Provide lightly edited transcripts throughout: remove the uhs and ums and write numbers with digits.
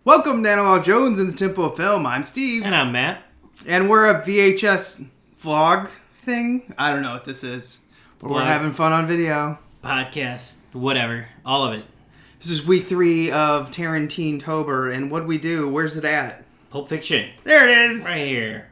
Welcome to Analog Jones in the Temple of Film. I'm Steve. And I'm Matt. And we're a VHS vlog thing. I don't know what this is, but we're having fun on video. Podcast, whatever. All of it. This is week 3 of TarantinOctober, and what do we do? Where's it at? Pulp Fiction. There it is! Right here.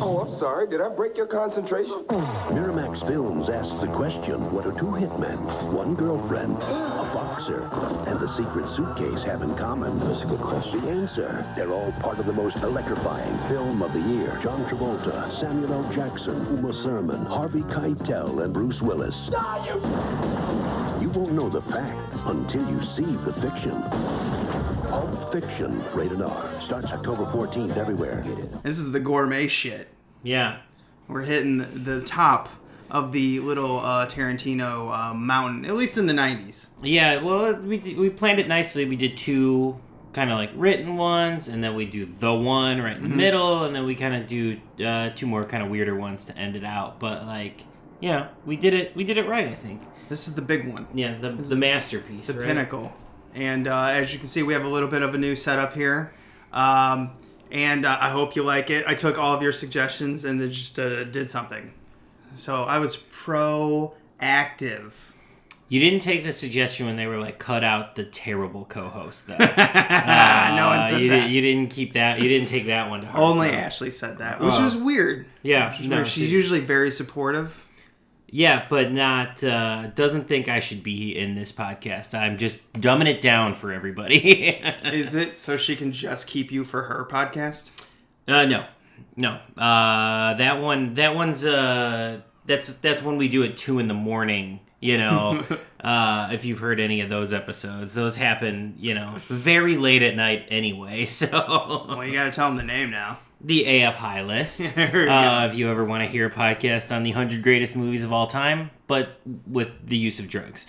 Oh, I'm sorry. Did I break your concentration? Miramax Films asks the question, what do two hitmen, one girlfriend, a boxer, and a secret suitcase have in common? That's a good question. The answer, they're all part of the most electrifying film of the year. John Travolta, Samuel L. Jackson, Thurman, Harvey, Keitel, and Bruce Willis. You won't know the facts until you see the fiction. Pulp Fiction, rated R. Starts October 14th everywhere. This is the gourmet shit. Yeah. We're hitting the top of the little Tarantino mountain, at least in the 90s. Yeah, well, we planned it nicely. We did 2 kind of like written ones, and then we do the one right in the middle, and then we kind of do 2 more kind of weirder ones to end it out. But like, you know, we did it right, I think. This is the big one. Yeah, the masterpiece. The right? Pinnacle. And as you can see, we have a little bit of a new setup here. And I hope you like it. I took all of your suggestions and then just did something. So I was proactive. You didn't take the suggestion when they were like, cut out the terrible co-host, though. No one said that. You didn't keep that. You didn't take that one to heart. Only Ashley said that, which was weird. Yeah. Weird. She's usually very supportive. Yeah, but not, doesn't think I should be in this podcast. I'm just dumbing it down for everybody. Is it so she can just keep you for her podcast? No. That's when we do it 2 a.m, you know, if you've heard any of those episodes. Those happen, you know, very late at night anyway, so. Well, you gotta tell them the name now. The AF High List. If you ever want to hear a podcast on the 100 greatest movies of all time, but with the use of drugs.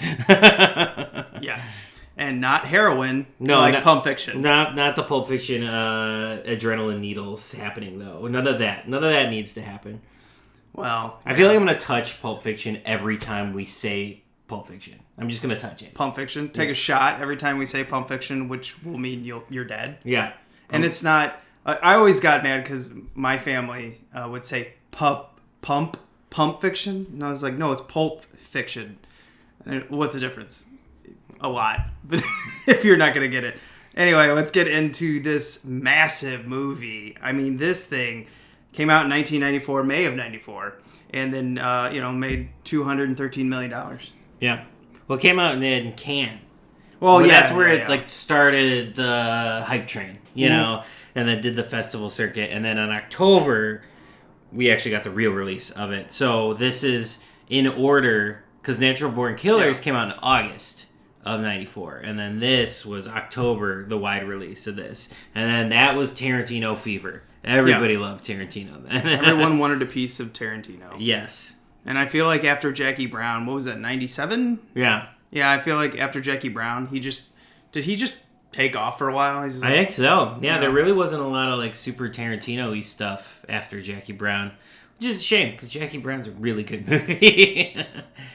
Yes. And not heroin, like Pulp Fiction. Not the Pulp Fiction adrenaline needles happening, though. None of that needs to happen. Well, I feel like I'm going to touch Pulp Fiction every time we say Pulp Fiction. I'm just going to touch it. Pulp Fiction? Take a shot every time we say Pulp Fiction, which will mean you're dead. Yeah. And it's not... I always got mad because my family would say Pump Fiction. And I was like, no, it's Pulp Fiction. And what's the difference? A lot. But if you're not going to get it. Anyway, let's get into this massive movie. I mean, this thing came out in 1994, May of 94. And then, made $213 million. Yeah. Well, it came out in Cannes. Well, yeah. That's where it started the hype train, you know? And then did the festival circuit. And then in October, we actually got the real release of it. So this is in order, because Natural Born Killers came out in August of 94. And then this was October, the wide release of this. And then that was Tarantino fever. Everybody loved Tarantino then. Everyone wanted a piece of Tarantino. Yes. And I feel like after Jackie Brown, what was that, 97? Yeah. Yeah, I feel like after Jackie Brown, did he just take off for a while? I think so. Yeah, there really wasn't a lot of like super Tarantino-y stuff after Jackie Brown, which is a shame because Jackie Brown's a really good movie.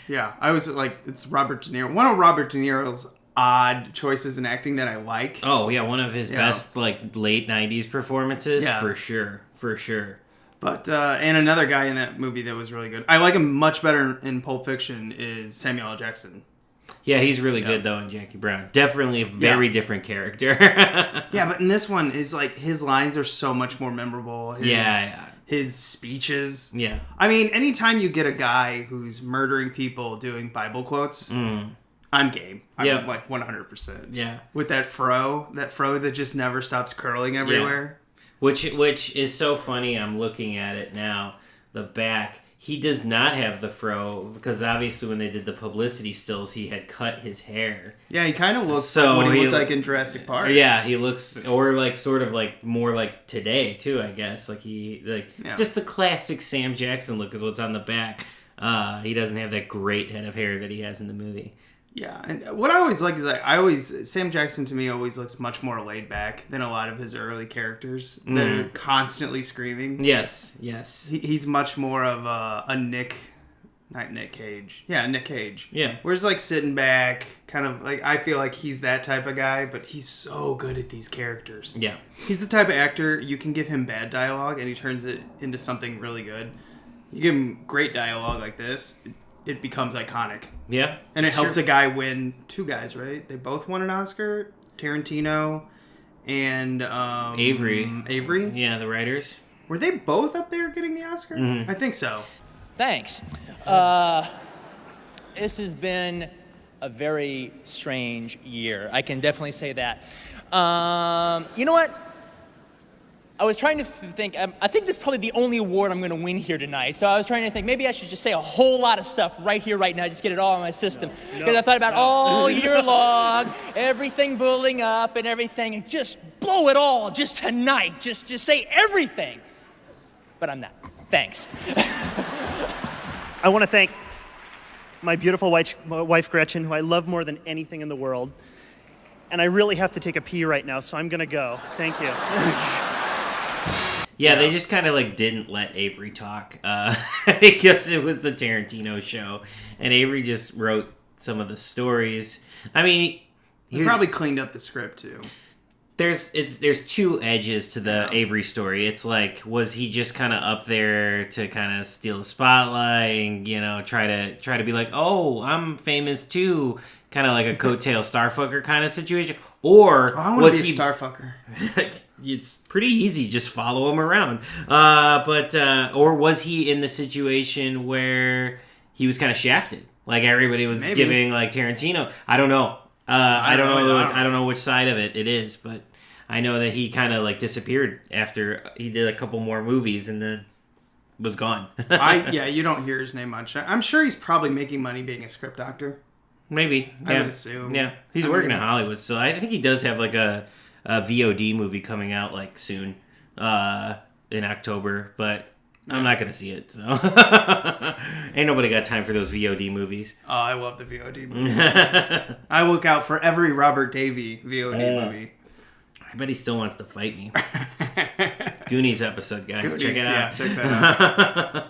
Yeah, I was like, it's Robert De Niro. One of Robert De Niro's odd choices in acting that I like. Oh yeah, one of his best like late 90s performances, for sure. But and another guy in that movie that was really good. I like him much better in Pulp Fiction is Samuel L. Jackson. Yeah, he's really good, though, in Jackie Brown. Definitely a very different character. Yeah, but in this one, is like his lines are so much more memorable. His speeches. Yeah. I mean, anytime you get a guy who's murdering people doing Bible quotes, I'm game. I'm like 100%. Yeah. With that fro that just never stops curling everywhere. Yeah. Which is so funny. I'm looking at it now. The back. He does not have the fro, because obviously when they did the publicity stills, he had cut his hair. Yeah, he kind of looks like what he looked like in Jurassic Park. Yeah, he looks, or like sort of like more like today too, I guess. Like just the classic Sam Jackson look is what's on the back. He doesn't have that great head of hair that he has in the movie. Yeah, and what I always like is Sam Jackson to me always looks much more laid back than a lot of his early characters that are constantly screaming. Yes. He's much more of a Nick Not Nick Cage. Yeah, Nick Cage. Yeah. We're just like sitting back, kind of like, I feel like he's that type of guy, but he's so good at these characters. Yeah. He's the type of actor, you can give him bad dialogue and he turns it into something really good. You give him great dialogue like this, it becomes iconic. Yeah. And it helps a guy win, 2 guys, right? They both won an Oscar. Tarantino and Avery. Avery? Yeah, the writers. Were they both up there getting the Oscar? Mm-hmm. I think so. Thanks. This has been a very strange year. I can definitely say that. You know what? I was trying to think, I think this is probably the only award I'm going to win here tonight. So I was trying to think, maybe I should just say a whole lot of stuff right here, right now, just get it all in my system. Because I thought about all year long, everything building up and everything, and just blow it all just tonight. Just say everything. But I'm not. Thanks. I want to thank my beautiful wife, Gretchen, who I love more than anything in the world. And I really have to take a pee right now, so I'm going to go. Thank you. Yeah, they just kind of like didn't let Avery talk because it was the Tarantino show, and Avery just wrote some of the stories. I mean, He probably cleaned up the script too. There's 2 edges to the Avery story. It's like, was he just kind of up there to kind of steal the spotlight and, you know, try to be like, oh, I'm famous too, kind of like a coattail starfucker kind of situation, or was he starfucker? It's pretty easy, just follow him around. Or was he in the situation where he was kind of shafted, like everybody was giving like Tarantino? I don't know. I don't know which side of it is, but I know that he kind of like disappeared after he did a couple more movies and then was gone. You don't hear his name much. I'm sure he's probably making money being a script doctor. Maybe. I would assume. Yeah, he's working in Hollywood, so I think he does have like a VOD movie coming out like soon in October, but I'm not gonna see it. So ain't nobody got time for those VOD movies. Oh, I love the VOD movie. I look out for every Robert Davey VOD movie. I bet he still wants to fight me. Goonies episode, guys. Goonies, check it out. Yeah, check that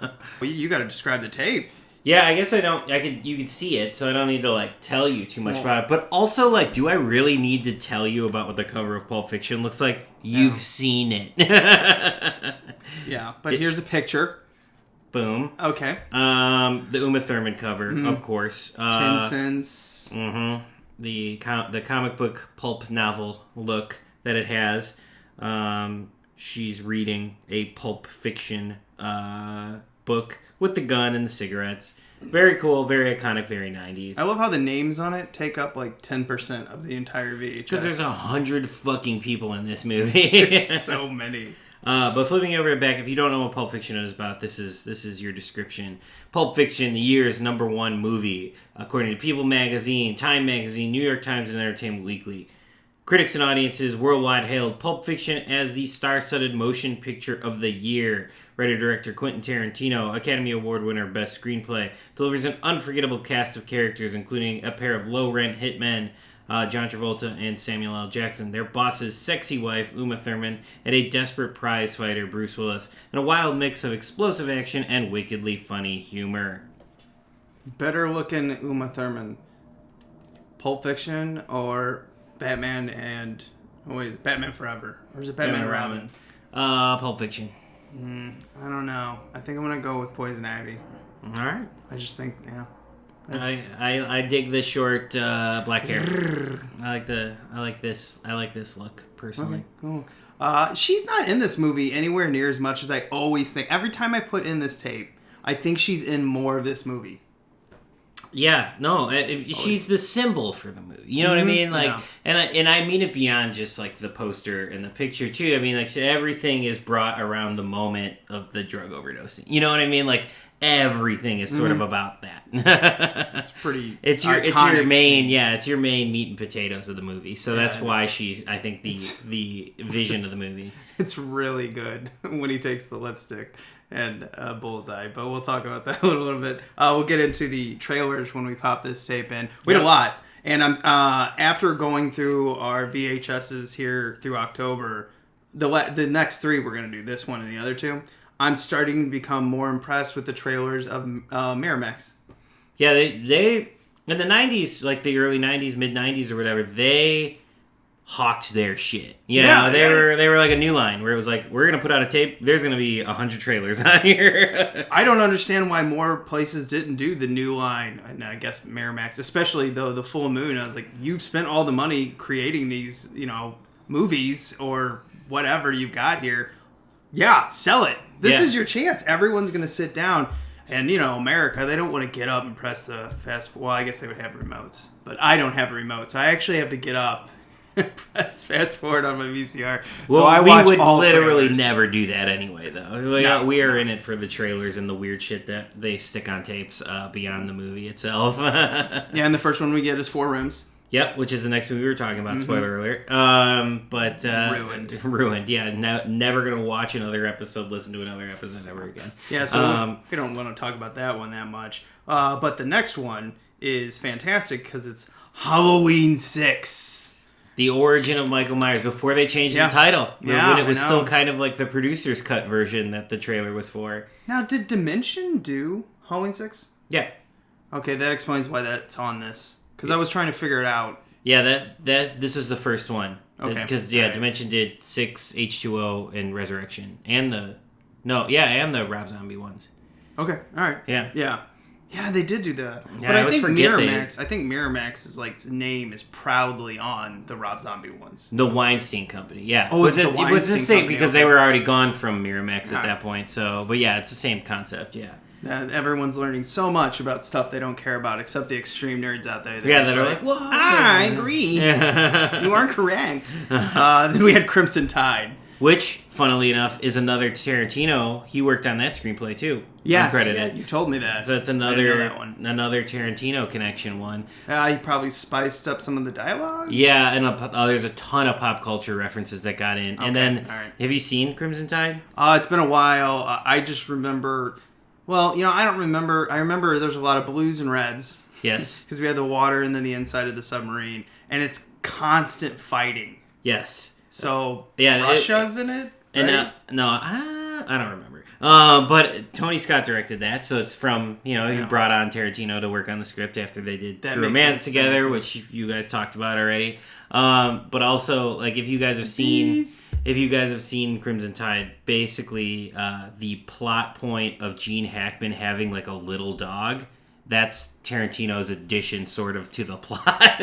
out. Well, you got to describe the tape. Yeah, I guess I don't. You could see it, so I don't need to like tell you too much about it. But also, like, do I really need to tell you about what the cover of Pulp Fiction looks like? You've seen it. Yeah, but here's a picture. Boom. Okay. The Uma Thurman cover, of course. 10 cents. Mm-hmm. The comic book pulp novel look that it has. She's reading a Pulp Fiction book with the gun and the cigarettes. Very cool, very iconic, very 90s. I love how the names on it take up like 10% of the entire VHS. Because there's 100 fucking people in this movie. There's so many. But flipping over to back, if you don't know what Pulp Fiction is about, this is your description. Pulp Fiction, the year's #1 movie, according to People Magazine, Time Magazine, New York Times, and Entertainment Weekly. Critics and audiences worldwide hailed Pulp Fiction as the star-studded motion picture of the year. Writer-director Quentin Tarantino, Academy Award winner Best Screenplay, delivers an unforgettable cast of characters, including a pair of low-rent hitmen, John Travolta and Samuel L. Jackson, their boss's sexy wife, Uma Thurman, and a desperate prize fighter, Bruce Willis, and a wild mix of explosive action and wickedly funny humor. Better looking Uma Thurman. Pulp Fiction or Batman and... Oh, wait, is it Batman Forever? Or is it Batman and Robin? Pulp Fiction. I don't know. I think I'm going to go with Poison Ivy. All right. I just think, yeah. I dig the short black hair. I like this look personally. Okay, cool. She's not in this movie anywhere near as much as I always think. Every time I put in this tape, I think she's in more of this movie. Yeah, no, she's the symbol for the movie. You know what I mean? Like, yeah. and I mean it beyond just like the poster and the picture too. I mean, like, everything is brought around the moment of the drug overdosing. You know what I mean? Like, everything is sort of about that. It's pretty. It's your main it's your main meat and potatoes of the movie. So that's why she's, I think, the vision of the movie. It's really good when he takes the lipstick and Bullseye, but we'll talk about that a little bit. We'll get into the trailers when we pop this tape in. We had a lot, and I'm after going through our VHSs here through October, the next 3 we're gonna do, this one and the other 2. I'm starting to become more impressed with the trailers of Miramax. Yeah, they in the 90s, like the early 90s, mid 90s or whatever, they hawked their shit. You know, they were like a New Line where it was like, we're going to put out a tape, there's going to be 100 trailers on here. I don't understand why more places didn't do the New Line, and I guess Miramax, especially though the Full Moon. I was like, you've spent all the money creating these, movies or whatever you've got here. Yeah, sell it. This is your chance. Everyone's going to sit down. And, America, they don't want to get up and press the fast forward. Well, I guess they would have remotes. But I don't have a remote, so I actually have to get up and press fast forward on my VCR. Well, so I we watch would all literally trailers. never do that anyway, though. We are in it for the trailers and the weird shit that they stick on tapes beyond the movie itself. Yeah, and the first one we get is 4 Rooms. Yep, which is the next movie we were talking about. Spoiler alert. But ruined. Yeah, never gonna watch another episode, listen to another episode ever again. Yeah, so we don't want to talk about that one that much. But the next one is fantastic because it's Halloween 6. The origin of Michael Myers before they changed the title. When it was still kind of like the producer's cut version that the trailer was for. Now, did Dimension do Halloween 6? Yeah. Okay, that explains why that's on this. Because I was trying to figure it out. Yeah, this is the first one. Okay. Because Dimension did 6, H2O, and Resurrection, and the Rob Zombie ones. Okay, all right. Yeah, they did do that. Yeah, but I think Miramax. I think Miramax's name is proudly on the Rob Zombie ones. The Weinstein Company. Yeah. Oh, it's the Weinstein It's the same Company, because they were already gone from Miramax at that point. So, but yeah, it's the same concept. Yeah. Everyone's learning so much about stuff they don't care about, except the extreme nerds out there. That are like, "Whoa, I agree. You are correct." Then we had Crimson Tide, which, funnily enough, is another Tarantino. He worked on that screenplay too. Yes, uncredited. You told me that. So it's another Tarantino connection one. He probably spiced up some of the dialogue. Yeah, and there's a ton of pop culture references that got in. Okay, and then, all right. Have you seen Crimson Tide? It's been a while. I just remember. Well, I don't remember. I remember there's a lot of blues and reds. Yes. Because we had the water and then the inside of the submarine. And it's constant fighting. Yes. So, yeah, Russia's in it? Right? And I don't remember. But Tony Scott directed that, so it's from, he brought on Tarantino to work on the script after they did True Romance together, which you guys talked about already. But also, like, if you guys have seen Crimson Tide, basically the plot point of Gene Hackman having like a little dog, that's Tarantino's addition sort of to the plot.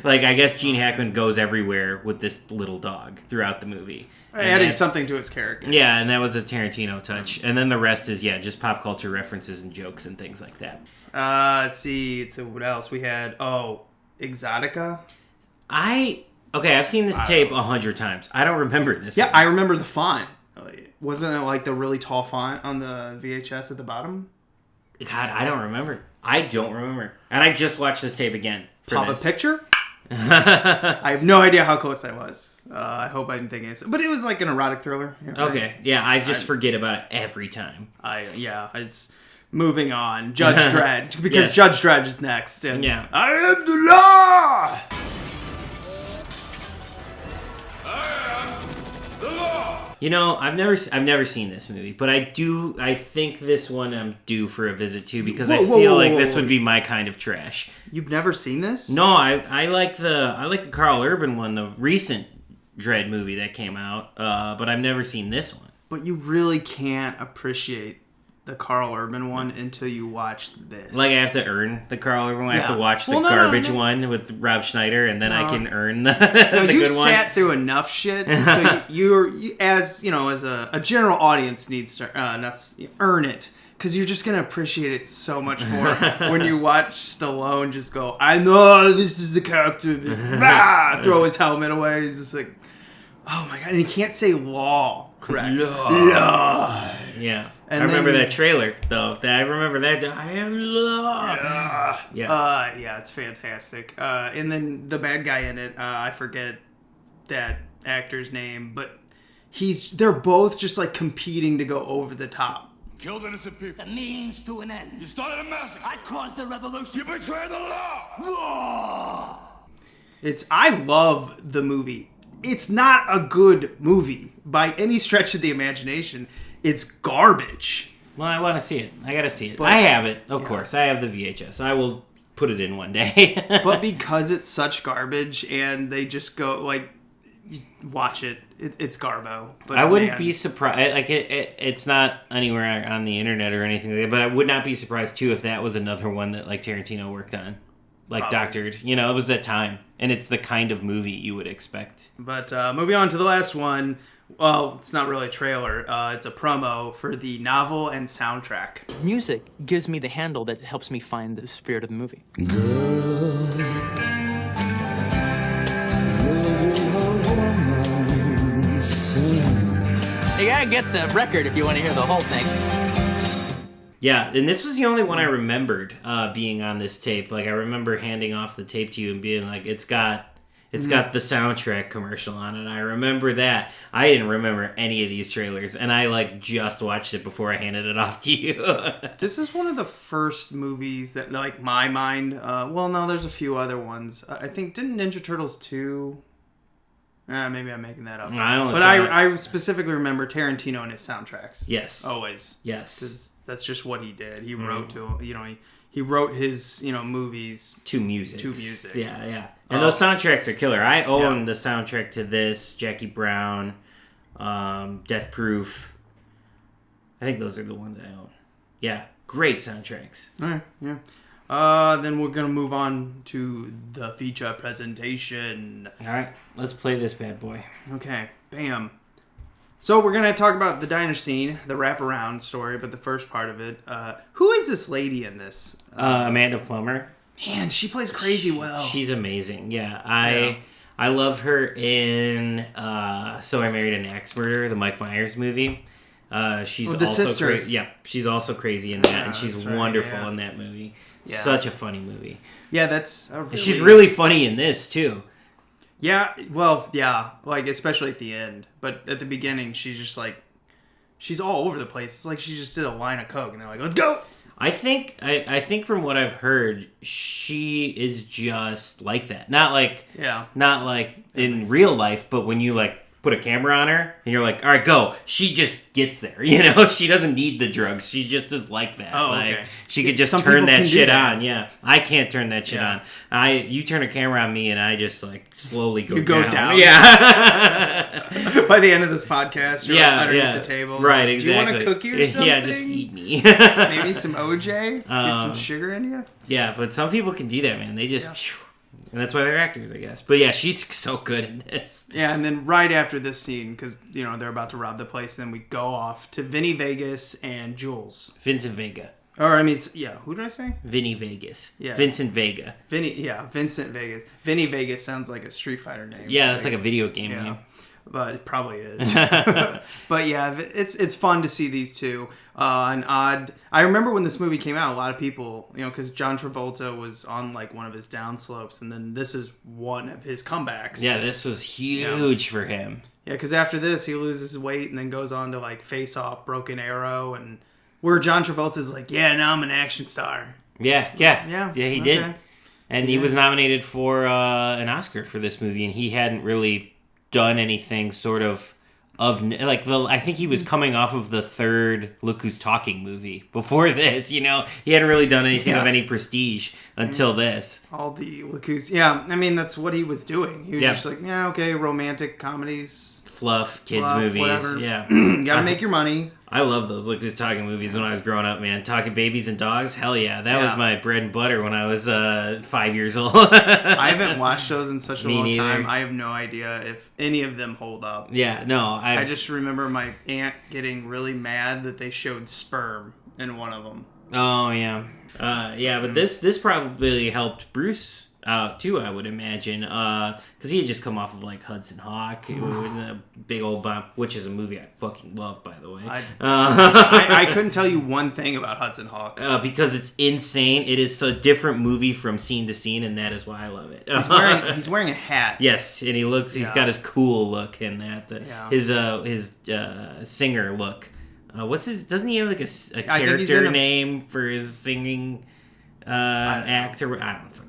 Like, I guess Gene Hackman goes everywhere with this little dog throughout the movie. Adding something to his character. Yeah, and that was a Tarantino touch. And then the rest is, just pop culture references and jokes and things like that. Let's see. So what else? We had, Exotica. I've seen this tape 100 times. I don't remember this. Yeah, I remember the font. Wasn't it like the really tall font on the VHS at the bottom? God, I don't remember. And I just watched this tape again. Pop a picture? I have no idea how close I was. I hope I didn't think it. But it was like an erotic thriller. Okay. Yeah, I forget about it every time. It's moving on. Judge Dredd. Because Judge Dredd is next. And I am the law! I've never seen this movie, but I think this one I'm due for a visit to because I feel like this would be my kind of trash. You've never seen this? No, I like the Carl Urban one, the recent Dredd movie that came out, but I've never seen this one. But you really can't appreciate the Carl Urban one until you watch this. Like, I have to earn the Carl Urban one. I have to watch the garbage one with Rob Schneider, and then I can earn the good one. You've sat through enough shit, so you as a general audience needs to earn it. Because you're just going to appreciate it so much more when you watch Stallone just go, I know this is the character. Throw his helmet away. He's just like, oh my God. And he can't say law correct. Law. Yeah. And I remember that trailer, though. I remember that. I am law. Yeah, it's fantastic. And then the bad guy in it, I forget that actor's name, but they're both just like competing to go over the top. Killed innocent people. The means to an end. You started a massacre. I caused the revolution. You betrayed the law. Law. I love the movie. It's not a good movie by any stretch of the imagination. it's garbage. Well, I want to see it. I got to see it. But- I have it, of course. I have the VHS. I will put it in one day. But because it's such garbage and they just go, like, watch it. It's garbo. But I wouldn't man, be surprised. Like it's not anywhere on the internet or anything like that. But I would not be surprised too if that was another one that like Tarantino worked on, like Probably. doctored. You know, it was that time, and it's the kind of movie you would expect. But moving on to the last one. Well, it's not really a trailer. It's a promo for the novel and soundtrack. Music gives me the handle that helps me find the spirit of the movie. You gotta get the record if you want to hear the whole thing. Yeah, and this was the only one I remembered being on this tape. Like I remember handing off the tape to you and being like, "It's got the soundtrack commercial on it." I remember that. I didn't remember any of these trailers, and I like just watched it before I handed it off to you. This is one of the first movies that, like, my mind. Well, no, there's a few other ones. I think didn't Ninja Turtles 2. Maybe I'm making that up. I don't know. But I specifically remember Tarantino and his soundtracks. Yes. Always. Yes. Because that's just what he did. He wrote to, he wrote his, movies to music. Yeah, yeah. And those soundtracks are killer. I own the soundtrack to this, Jackie Brown, Death Proof. I think those are the ones I own. Yeah, great soundtracks. All right, yeah. Then we're going to move on to the feature presentation. All right, let's play this bad boy. Okay, bam. So we're going to talk about the diner scene, the wraparound story, but the first part of it. Who is this lady in this? Amanda Plummer. Man, she plays crazy well. She's amazing. Yeah, I love her in So I Married an Axe Murderer, the Mike Myers movie. She's the also sister. she's also crazy in that, and she's that's right, wonderful in that movie. Yeah. Such a funny movie. Yeah, that's And she's really funny in this too. Yeah, well, yeah, like especially at the end, but at the beginning, she's just like, she's all over the place. It's like she just did a line of coke, and they're like, "Let's go." I think from what I've heard, she is just like that. Not like in real life, but when you like put a camera on her and you're like, all right, go. She just gets there. You know, she doesn't need the drugs. She just is like that. Oh, like, okay. She could just Some turn people that can do shit that. on. Yeah, I can't turn that shit on. You turn a camera on me and I just like slowly go. You go down. Yeah. By the end of this podcast, you're like underneath the table. Right. Like, Exactly. Do you want a cookie or something? Yeah, just feed me. Maybe some OJ. Get some sugar in you. Yeah, but some people can do that, man. They just. Yeah. And that's why they're actors, I guess. But yeah, she's so good in this. Yeah, and then right after this scene, because, they're about to rob the place, then we go off to Vinny Vegas and Jules. Vincent Vega. Or, I mean, who did I say? Vinny Vegas. Yeah. Vincent Vega. Vincent Vegas. Vinny Vegas sounds like a Street Fighter name. Yeah, that's like a video game name. But it probably is. But yeah, it's fun to see these two. I remember when this movie came out, a lot of people, because John Travolta was on like one of his downslopes, and then this is one of his comebacks. Yeah, this was huge for him. Yeah, because after this, he loses weight and then goes on to like Face Off, Broken Arrow, and where John Travolta's like, yeah, now I'm an action star. Yeah, he did. And he was nominated for an Oscar for this movie, and he hadn't really done anything sort of like I think he was coming off of the third Look Who's Talking movie before this. He hadn't really done anything of any prestige until this. All the Look Who's I mean that's what he was doing. He was just like, yeah, okay, romantic comedies, fluff, kids movies, whatever. Yeah. Gotta make your money. I love those Look Who's Talking movies when I was growing up, man. Talking babies and dogs, hell yeah. That was my bread and butter when I was 5 years old. I haven't watched those in such a long neither. time. I have no idea if any of them hold up. Yeah, no. I just remember my aunt getting really mad that they showed sperm in one of them. Oh, yeah. But this probably helped Bruce out too, I would imagine, because he had just come off of like Hudson Hawk, a big old bump, which is a movie I fucking love, by the way. I couldn't tell you one thing about Hudson Hawk because it's insane. It is a different movie from scene to scene, and that is why I love it. He's wearing a hat. Yes, and he's got his cool look in that. His singer look. What's his? Doesn't he have like a character name for his singing? Actor.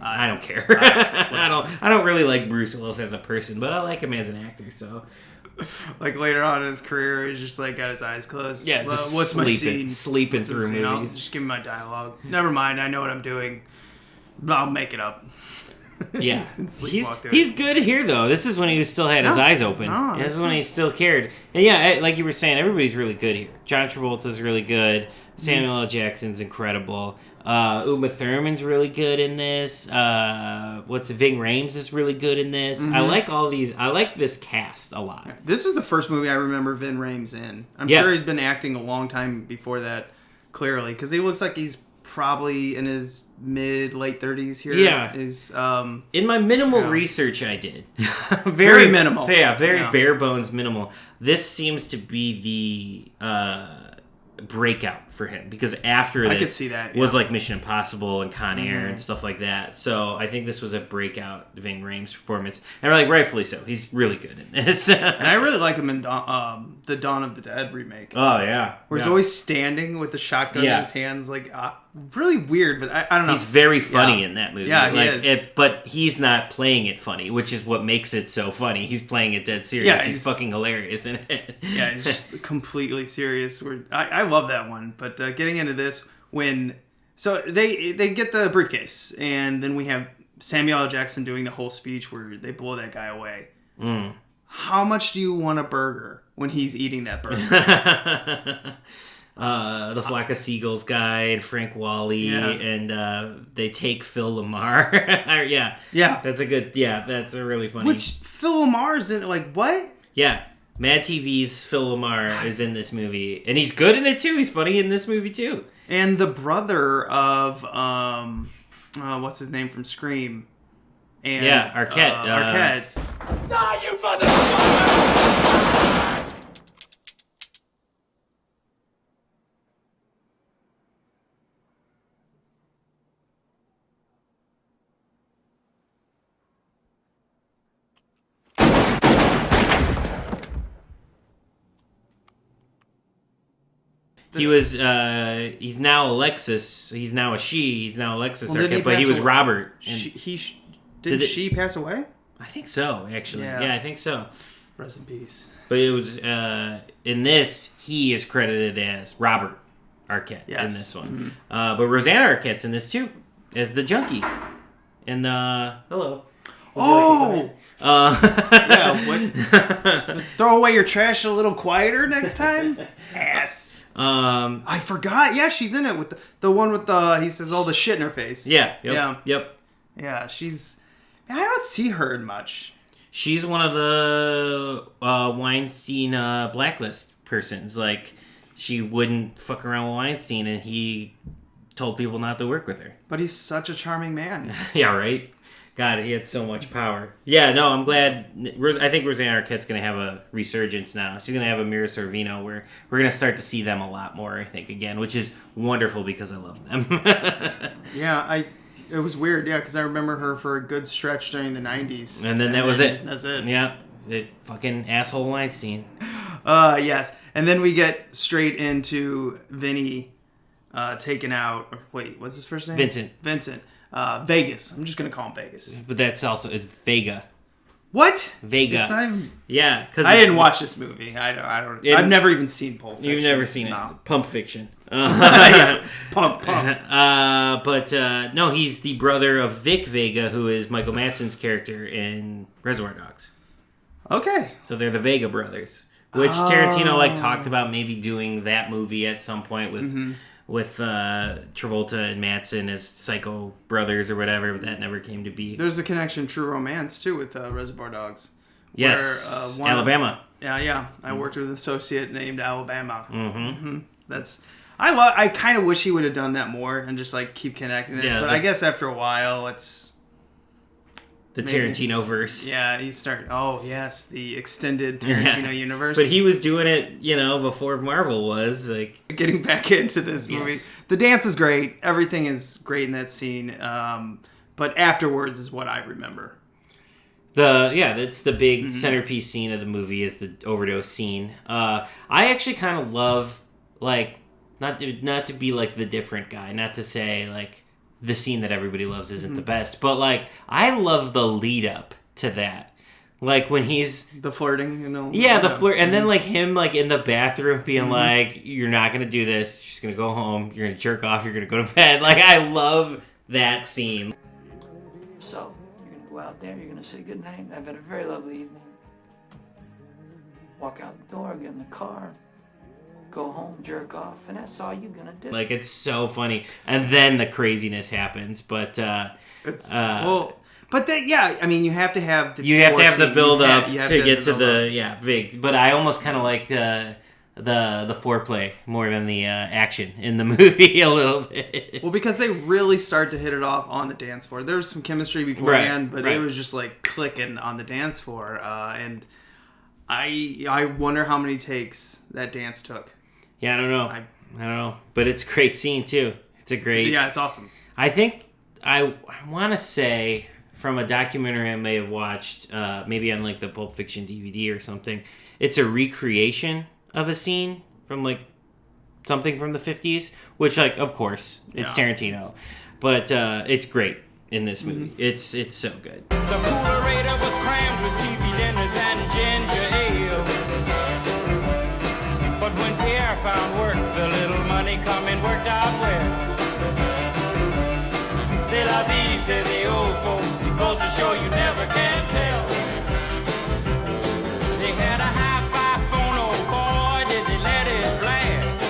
I don't care. I don't really like Bruce Willis as a person, but I like him as an actor. So, Like later on in his career, he's just like got his eyes closed. Yeah, just what's my scene? sleeping What's my through scene? movies. Just give me my dialogue. Never mind, I know what I'm doing. I'll make it up. Yeah, And sleepwalk through he's it. good here though. This is when he still had his eyes open. No, This this is when he is- still cared. And yeah, like you were saying, everybody's really good here. John Travolta's really good. Samuel L. Jackson's incredible. Uma Thurman's really good in this. Ving Rhames is really good in this. I like all these. I like this cast a lot. This is the first movie I remember Ving Rhames in. I'm Yeah. sure he'd been acting a long time before that, clearly, because he looks like he's probably in his late 30s here. Yeah. In my minimal research I did. Very minimal. Yeah, very Yeah. bare bones minimal. This seems to be the breakout for him because after this I could see that, was yeah. like Mission Impossible and Con Air and stuff like that. So I think this was a breakout Ving Rhames performance. And like rightfully so. He's really good in this. And I really like him in the Dawn of the Dead remake. Oh yeah. Where he's Yeah. always standing with the shotgun Yeah. in his hands, like really weird. But I don't know. He's very funny Yeah. in that movie. Yeah, he like, is. But he's not playing it funny, which is what makes it so funny. He's playing it dead serious. Yeah, he's fucking hilarious in it. Yeah, he's just completely serious. I love that one. But getting into this, so they get the briefcase, and then we have Samuel L. Jackson doing the whole speech where they blow that guy away. How much do you want a burger when he's eating that burger? The Flock of Seagulls guy and Frank Wally, Yeah. and they take Phil Lamar. Yeah. Yeah. That's a really funny. Which Phil Lamar's in, like, what? Yeah. Mad TV's Phil Lamar is in this movie, and he's good in it too. He's funny in this movie too. And the brother of, what's his name from Scream? And, Yeah, Arquette. Arquette. He was, he's now Alexis. He's now a she. He's now Alexis Well, didn't Arquette, but he pass was away? Robert. And Did she pass away? I think so, actually. Yeah. Yeah, I think so. Rest in peace. But it was, in this, he is credited as Robert Arquette in Yes. this one. But Rosanna Arquette's in this too, as the junkie. And, hello. Oh! Yeah, Yeah, what? Just throw away your trash a little quieter next time? Ass. I forgot. Yeah, she's in it with the one with he says all the shit in her face. Yeah. Yep, Yeah. Yep. Yeah, I don't see her in much. She's one of the Weinstein blacklist persons. Like, she wouldn't fuck around with Weinstein, and he told people not to work with her. But he's such a charming man. Yeah, right? God, he had so much power. Yeah, no, I'm glad. I think Rosanna Arquette's going to have a resurgence now. She's going to have a Mira Sorvino where we're going to start to see them a lot more, I think, again, which is wonderful because I love them. Yeah, it was weird, yeah, because I remember her for a good stretch during the 90s. And then that was it. That's it. Yeah, fucking asshole Weinstein. Yes. And then we get straight into Vinny taken out. Wait, what's his first name? Vincent. Vegas. I'm just going to call him Vegas. But that's also, it's Vega. What? Vega. It's not even... Yeah, because I didn't watch this movie. I've never even seen Pulp Fiction. You've never seen No. it. Pump Fiction. Yeah. Pump. But no, he's the brother of Vic Vega, who is Michael Madsen's character in Reservoir Dogs. Okay. So they're the Vega brothers, which Tarantino talked about maybe doing that movie at some point with Travolta and Madsen as psycho brothers or whatever, but that never came to be. There's a connection, True Romance, too, with Reservoir Dogs. Yes, Where, Alabama. Yeah. I worked with an associate named Alabama. Mm-hmm. That's... I kind of wish he would have done that more and just keep connecting this, but I guess after a while it's the Tarantino verse. Yeah, you start. Oh yes, the extended Tarantino universe. But he was doing it, before Marvel was getting back into this movie. Yes. The dance is great. Everything is great in that scene. But afterwards is what I remember. That's the big centerpiece scene of the movie is the overdose scene. I actually kind of love not to be the different guy, not to say the scene that everybody loves isn't the best, but I love the lead up to that. Like when he's the flirting, you know. Yeah, the flirt, and then like him like in the bathroom being like, "You're not gonna do this. You're just gonna go home. You're gonna jerk off. You're gonna go to bed." Like I love that scene. So you're gonna go out there. You're gonna say goodnight. I've had a very lovely evening. Walk out the door, get in the car, go home, jerk off, and that's all you're gonna do. Like it's so funny, and then the craziness happens. But it's But that, yeah, I mean, you have to have the build up to get to the Ving. But I almost kind of like the foreplay more than the action in the movie a little bit. Well, because they really start to hit it off on the dance floor. There was some chemistry beforehand, but it was just like clicking on the dance floor. And I wonder how many takes that dance took. Yeah, I don't know. I don't know, but it's a great scene too. It's it's awesome. I think I want to say, from a documentary I may have watched, maybe on like the Pulp Fiction DVD or something, it's a recreation of a scene from like something from the 50s, which like, of course, it's Tarantino. But it's great in this movie. It's so good. The coolerator was crammed with TV dinners and ginger ale. But when Pierre found work, the little money coming worked out well. C'est la vie, said the old folks. Culture show you never can tell. They had a hi-fi phone, oh boy, did they let it blast.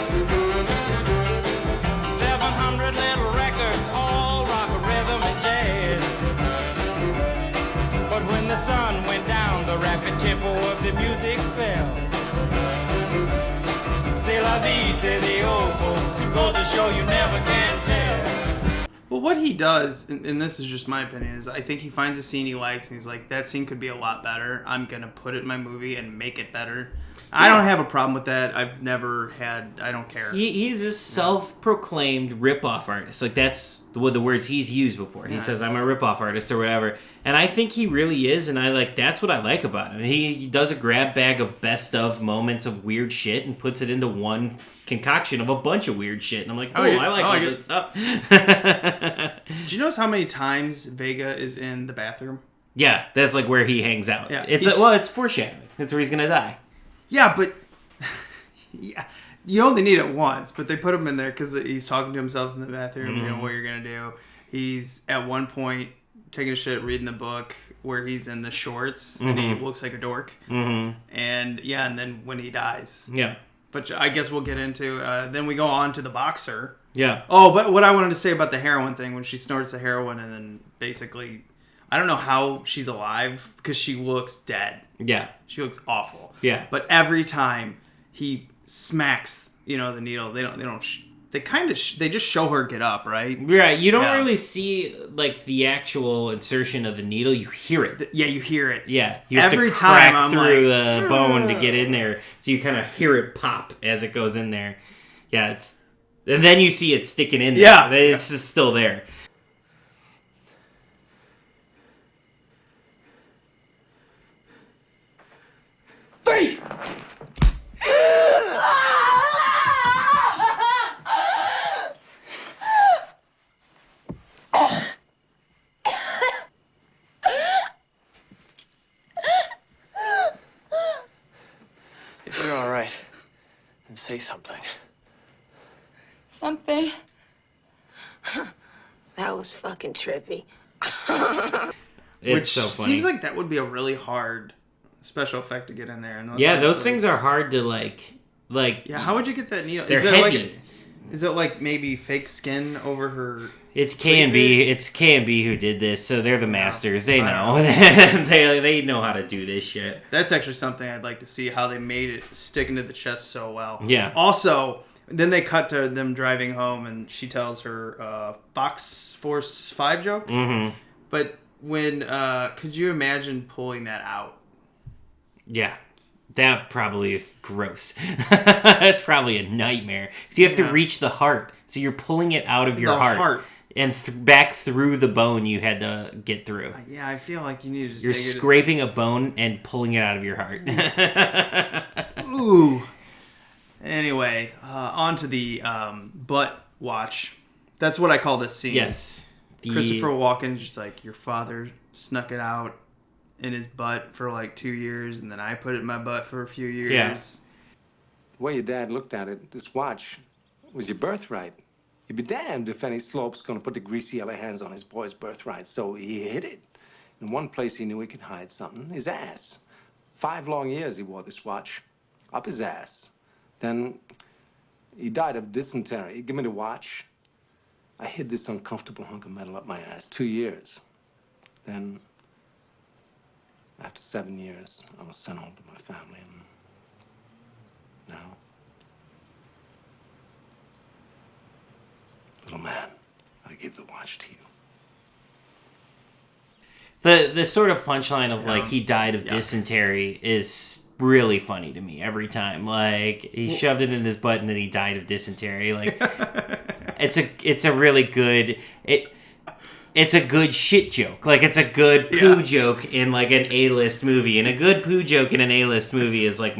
700 little records, all rock, rhythm, and jazz. But when the sun went down, the rapid tempo of the music fell. C'est la vie, said the old folks. Culture show you never can tell. Well, what he does, and this is just my opinion, is I think he finds a scene he likes, and he's like, that scene could be a lot better. I'm going to put it in my movie and make it better. I don't have a problem with that. I've never had, I don't care. He's a self-proclaimed rip-off artist. Like, that's the words he's used before. He says, I'm a rip-off artist or whatever. And I think he really is, and that's what I like about him. He does a grab bag of best-of moments of weird shit and puts it into one concoction of a bunch of weird shit. And I'm like, cool, I like all this stuff. Do you notice how many times Vega is in the bathroom? Yeah, that's like where he hangs out. Yeah, it's foreshadowing. That's where he's going to die. Yeah, but you only need it once, but they put him in there because he's talking to himself in the bathroom, you know, what you're going to do. He's, at one point, taking a shit, reading the book where he's in the shorts, and he looks like a dork. And, and then when he dies. Yeah. But I guess we'll get into, then we go on to the boxer. Yeah. Oh, but what I wanted to say about the heroin thing, when she snorts the heroin and then basically, I don't know how she's alive because she looks dead. Yeah. She looks awful. Yeah. But every time he smacks, the needle, they just show her get up, right? Right. You don't really see like the actual insertion of the needle. You hear it. You hear it. Yeah. You have every to crack time through the bone to get in there, so you kind of hear it pop as it goes in there. Yeah. And then you see it sticking in there. Yeah. It's just still there. Three. If you're all right, then say something. Something? That was fucking trippy. It's so funny. Seems like that would be a really hard special effect to get in there. Yeah, those things are hard to like. Yeah, how would you get that needle? They're heavy. Is it like maybe fake skin over her? It's K&B. It's K&B who did this, so they're the masters. They know. they know how to do this shit. That's actually something I'd like to see, how they made it stick into the chest so well. Yeah. Also, then they cut to them driving home, and she tells her Fox Force 5 joke. Mm-hmm. But when could you imagine pulling that out? Yeah. That probably is gross. That's probably a nightmare. Because you have to reach the heart. So you're pulling it out of your heart. And back through the bone you had to get through. Yeah, I feel like you need to You're scraping a bone and pulling it out of your heart. Ooh. Anyway, on to the butt watch. That's what I call this scene. Yes. Christopher Walken's just like, your father snuck it out in his butt for like 2 years, and then I put it in my butt for a few years. Yeah. The way your dad looked at it, this watch was your birthright. You'd be damned if any slope's gonna put the greasy yellow hands on his boy's birthright. So he hid it. In one place he knew he could hide something, his ass. 5 long years he wore this watch, up his ass. Then he died of dysentery. Give me the watch. I hid this uncomfortable hunk of metal up my ass 2 years. Then, after 7 years, I was sent home to my family, and now, little man, I give the watch to you. The sort of punchline of like he died of dysentery is really funny to me every time. Like he shoved it in his butt and then he died of dysentery. Like it's a really good it's a good shit joke. Like it's a good poo joke in like an A-list movie, and a good poo joke in an A-list movie is like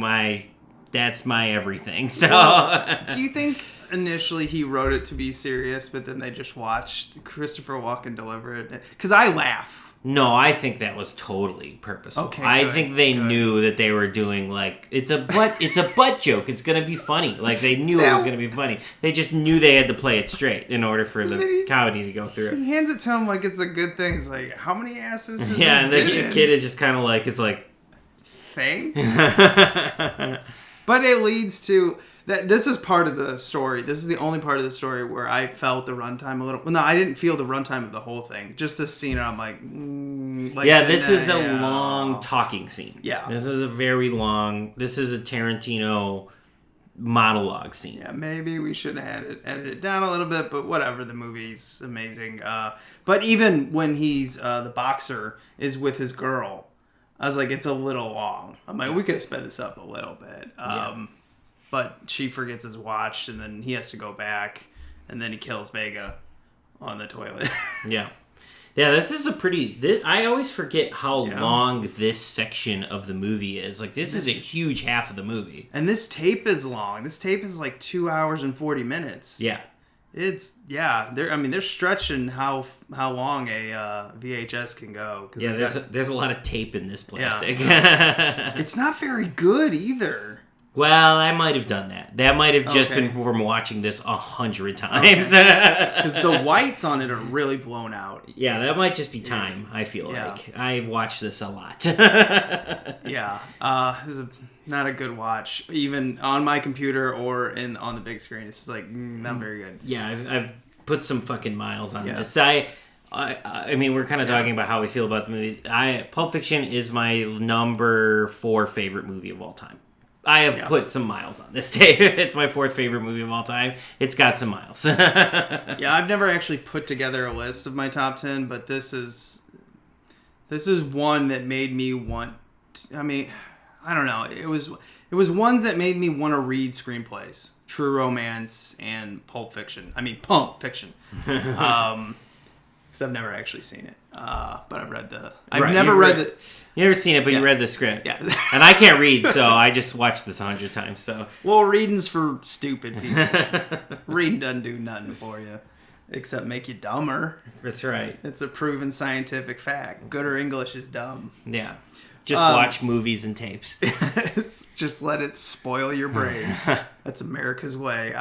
that's my everything. So do you think initially he wrote it to be serious, but then they just watched Christopher Walken deliver it? Because I laugh. No, I think that was totally purposeful. Okay, I think they knew that they were doing like it's a butt joke. It's gonna be funny. Like they knew it was gonna be funny. They just knew they had to play it straight in order for the comedy to go through. He hands it to him like it's a good thing. He's like, how many asses is yeah, this and the kid is just kind of like, it's like, thanks. But it leads to that. This is part of the story. This is the only part of the story where I felt the runtime a little. Well, no, I didn't feel the runtime of the whole thing. Just this scene, I'm like, yeah, this is a long talking scene. Yeah, this is a very long. This is a Tarantino monologue scene. Yeah, maybe we should have edit it down a little bit, but whatever. The movie's amazing. But even when he's the boxer is with his girl, I was like, it's a little long. I'm like, we could have sped this up a little bit. But she forgets his watch, and then he has to go back, and then he kills Vega on the toilet. Yeah, this is a pretty... I always forget how long this section of the movie is. Like, this is a huge half of the movie. And this tape is long. This tape is like 2 hours and 40 minutes. Yeah. It's... Yeah. They're stretching how long a VHS can go. Yeah, there's a lot of tape in this plastic. Yeah. It's not very good either. Well, I might have done that. That might have just been from watching this 100 times. Because the whites on it are really blown out. Yeah, that might just be time, I feel like. I watched this a lot. Yeah. It was not a good watch. Even on my computer or on the big screen. It's just like, not very good. Yeah, I've put some fucking miles on this. I mean, we're kind of talking about how we feel about the movie. Pulp Fiction is my number 4 favorite movie of all time. I have put some miles on this tape. It's my 4th favorite movie of all time. It's got some miles. Yeah, I've never actually put together a list of my top 10, but this is one that made me want... I mean, I don't know. It was ones that made me want to read screenplays. True Romance and Pulp Fiction. I mean, Pulp Fiction. Because I've never actually seen it. But I've read the... I've never read the... You never seen it, but you read the script. Yeah. And I can't read, so I just watched this 100 times. So well, reading's for stupid people. Reading doesn't do nothing for you, except make you dumber. That's right. It's a proven scientific fact. Good or English is dumb. Yeah. Just watch movies and tapes. Just let it spoil your brain. That's America's way.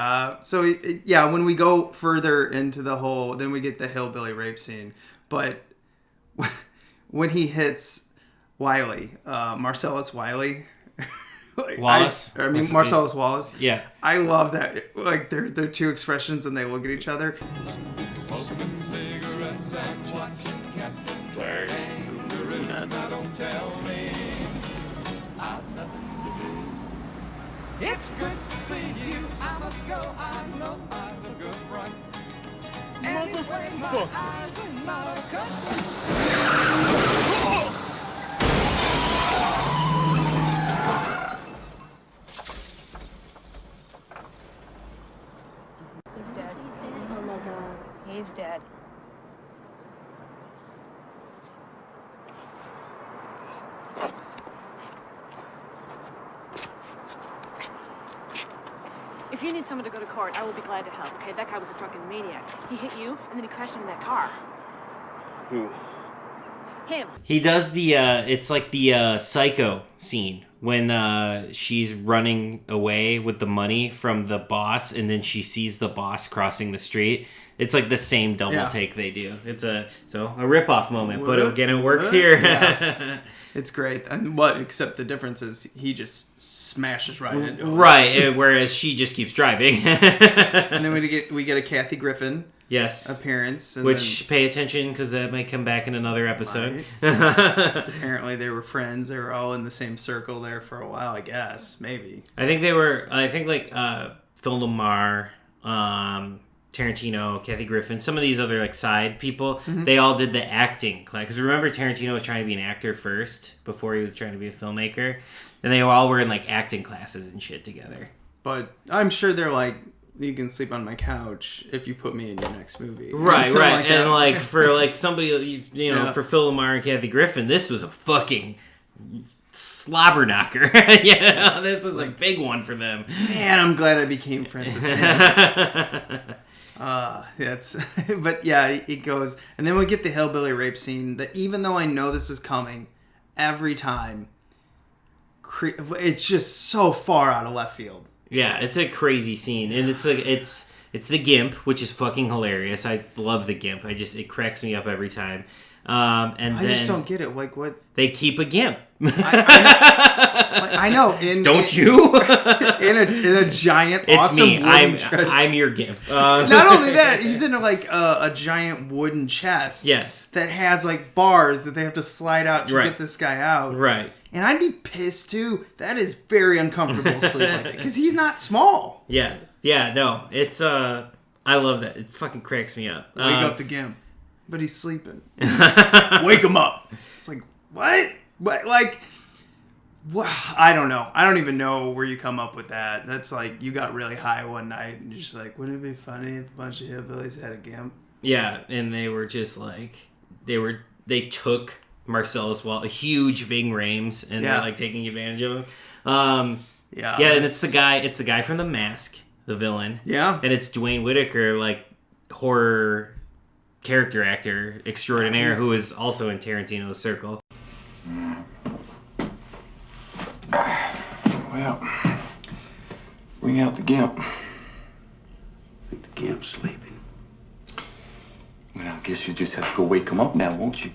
When we go further into the whole, then we get the hillbilly rape scene. But when he hits Wiley, Marcellus Wiley, Wallace. Marcellus Wallace. Yeah, I love that. Like their two expressions when they look at each other. Smoking cigarettes and watching Captain Now don't tell me I've nothing to do. It's good to see you. I must go. I know I'm a good friend. Anyway, my eyes are not accustomed. He's dead. Oh my God. He's dead. If you need someone to go to court, I will be glad to help, okay? That guy was a drunken maniac. He hit you, and then he crashed into that car. Who? Him. He does the, it's like the Psycho scene when she's running away with the money from the boss and then she sees the boss crossing the street. It's like the same double take they do. It's a rip-off moment, but again, it works here. Yeah. It's great. And except the difference is he just smashes right into it. Right, whereas she just keeps driving. And then we get a Kathy Griffin appearance. And which, pay attention, because that might come back in another episode. Right. So apparently they were friends. They were all in the same circle there for a while, I guess. Maybe. I think Phil Lamar, Tarantino, Kathy Griffin, some of these other like side people, they all did the acting class. Because remember, Tarantino was trying to be an actor first before he was trying to be a filmmaker, and they all were in like acting classes and shit together. But I'm sure they're like, you can sleep on my couch if you put me in your next movie. Right. Like and like for like somebody, for Phil Lamar and Kathy Griffin, this was a fucking slobber knocker. This is a big one for them. Man, I'm glad I became friends with him. But yeah, it goes, and then we get the hillbilly rape scene that even though I know this is coming every time, it's just so far out of left field. Yeah, it's a crazy scene, and it's the Gimp, which is fucking hilarious. I love the Gimp. It cracks me up every time. And I just don't get it. Like what? They keep a Gimp. I know. Don't you? in a giant, it's awesome me. wooden I'm your Gimp. Not only that, he's in like a giant wooden chest. Yes. That has like bars that they have to slide out to get this guy out. Right. And I'd be pissed too. That is very uncomfortable to sleep like that because he's not small. Yeah. Yeah. No. It's I love that. It fucking cracks me up. Wake up the Gimp. But he's sleeping. Wake him up. It's like, what? What? Like, what? I don't know. I don't even know where you come up with that. That's like, you got really high one night and you're just like, wouldn't it be funny if a bunch of hillbillies had a Gimp? Yeah, and they were just like, they took Marcellus Wallace, a huge Ving Rhames, and they're like taking advantage of him. Yeah, and it's the guy from The Mask, the villain. Yeah. And it's Dwayne Whitaker, like, horror character actor extraordinaire, who is also in Tarantino's circle. Well, bring out the Gimp. I think the Gimp's sleeping. Well, I guess you just have to go wake him up now, won't you?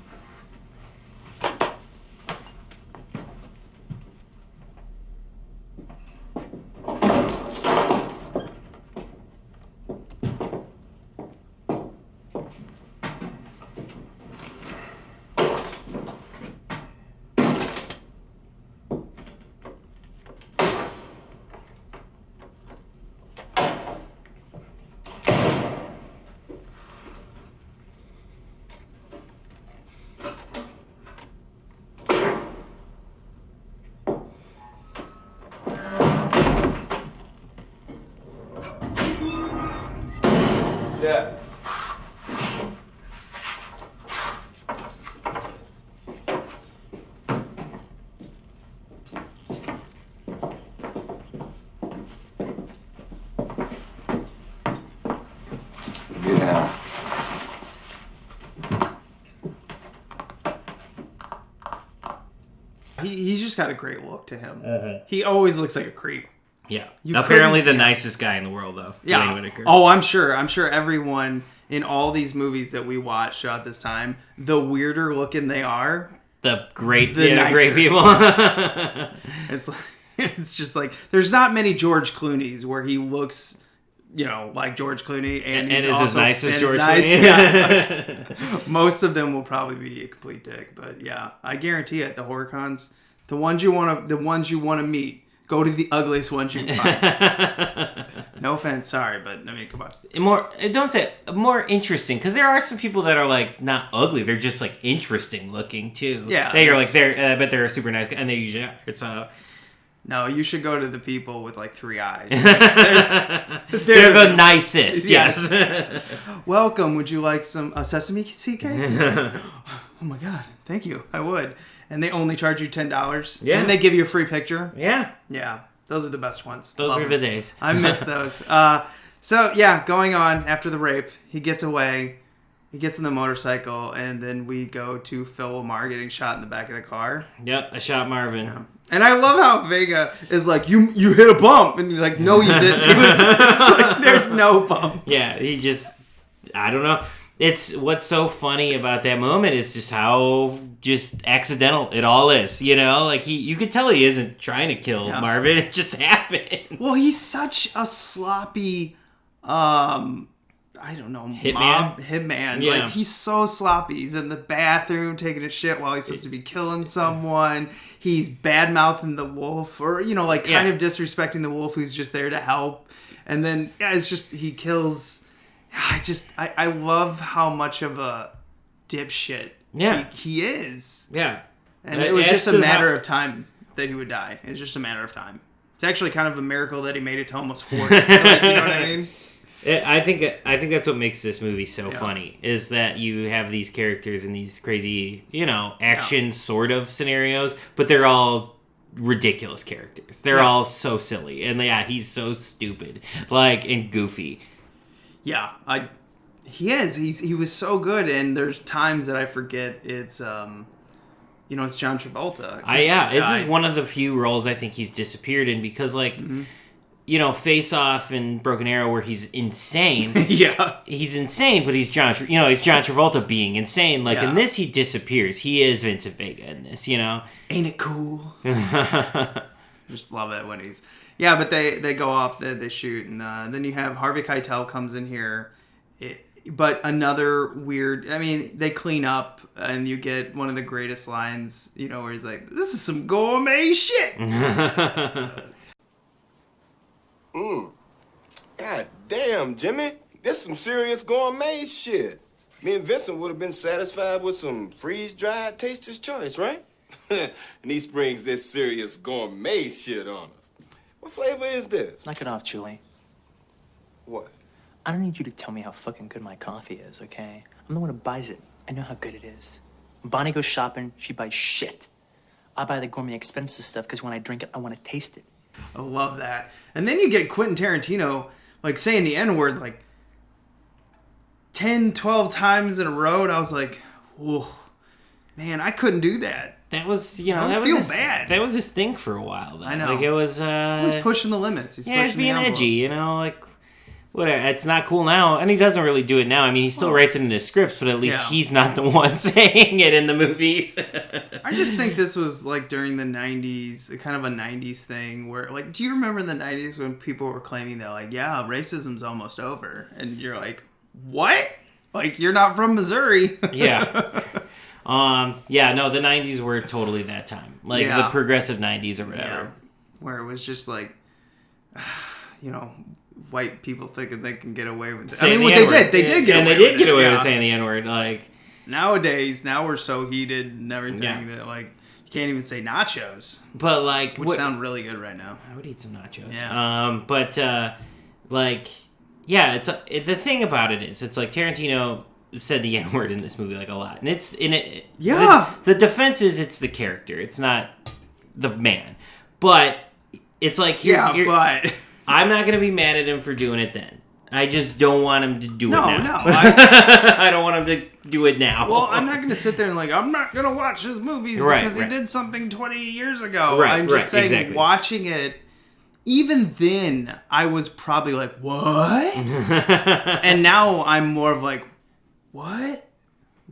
Yeah. Get out. He's just got a great look to him. He always looks like a creep. Yeah. Apparently the nicest guy in the world, though. Yeah. Dwayne Whitaker. Oh, I'm sure everyone in all these movies that we watched throughout this time, the weirder looking they are, the great nicer. people. It's just like, there's not many George Clooney's where he looks, like George Clooney and is also, as nice as George nice. Clooney. Yeah. Most of them will probably be a complete dick, but yeah, I guarantee it. The horror cons, the ones you want to meet, go to the ugliest ones you can find. No offense, sorry, but I mean, come on. More interesting, because there are some people that are like not ugly; they're just like interesting looking too. Yeah, they are like I bet they're a super nice guy, and they usually are. So. No, you should go to the people with like 3 eyes. They're the nicest. Yes. Welcome. Would you like some sesame seed cake? Oh my god, thank you. I would. And they only charge you $10. Yeah. And they give you a free picture. Yeah. Yeah. Those are the best ones. Those are the days. I miss those. So yeah, going on after the rape, he gets away. He gets in the motorcycle, and then we go to Phil Lamar getting shot in the back of the car. Yep, I shot Marvin. Yeah. And I love how Vega is like, you hit a bump. And you're like, no, you didn't. It's like, there's no bump. Yeah, he just, I don't know. It's what's so funny about that moment is just how just accidental it all is. You know, like you could tell he isn't trying to kill Marvin. It just happened. Well, he's such a sloppy, I don't know, hitman. Yeah. Like, he's so sloppy. He's in the bathroom taking a shit while he's supposed to be killing someone. He's bad-mouthing the wolf, or, you know, like, kind of disrespecting the wolf who's just there to help. And then, it's just, he kills... I love how much of a dipshit he is. Yeah. And it was just a matter of time that he would die. It's just a matter of time. It's actually kind of a miracle that he made it to almost 40. Like, you know what I mean? I think that's what makes this movie so funny, is that you have these characters in these crazy, you know, action sort of scenarios, but they're all ridiculous characters. They're all so silly, and he's so stupid, like, and goofy. Yeah, he is. He was so good, and there's times that I forget it's it's John Travolta. It's just one of the few roles I think he's disappeared in, because, like. Mm-hmm. You know, Face Off and Broken Arrow, where he's insane. He's insane, but he's John Travolta being insane. Like, in this, he disappears. He is Vincent Vega in this, you know? Ain't it cool? Just love it when he's... Yeah, but they go off, they shoot, and then you have Harvey Keitel comes in here. But another weird... I mean, they clean up, and you get one of the greatest lines, you know, where he's like, this is some gourmet shit! God damn, Jimmy. This some serious gourmet shit. Me and Vincent would have been satisfied with some freeze-dried Taster's Choice, right? And he springs this serious gourmet shit on us. What flavor is this? Knock it off, Julie. What? I don't need you to tell me how fucking good my coffee is, okay? I'm the one who buys it. I know how good it is. When Bonnie goes shopping, she buys shit. I buy the gourmet expensive stuff because when I drink it, I want to taste it. I love that. And then you get Quentin Tarantino, like, saying the N-word, like, 10, 12 times in a row. And I was like, whoa, man, I couldn't do that. That was, you know, I feel bad. That was his thing for a while, though. I know. Like, it was, he was pushing the limits. He's he's being edgy, you know, like, whatever. It's not cool now, and he doesn't really do it now. I mean, he still writes it in his scripts, but at least he's not the one saying it in the movies. I just think this was, like, during the 90s, kind of a 90s thing where, like, do you remember in the 90s when people were claiming that, like, yeah, racism's almost over? And you're like, what? Like, you're not from Missouri. Yeah. No, the 90s were totally that time. Like, the progressive 90s or whatever. Yeah. Where it was just like, you know, white people thinking they can get away with it. I mean, what they did. They did get away with it. And they did get away with saying the N-word. Like, nowadays, now we're so heated and everything that, like, you can't even say nachos. But, like... Which sound really good right now. I would eat some nachos. Yeah. The thing about it is, it's like Tarantino said the N-word in this movie, like, a lot. And it's... The defense is it's the character. It's not the man. But it's like... but... I'm not going to be mad at him for doing it then. I just don't want him to do it now. No, I don't want him to do it now. Well, I'm not going to sit there and, like, I'm not going to watch his movies because he did something 20 years ago. I'm just saying, watching it, even then, I was probably like, what? And now I'm more of like, what?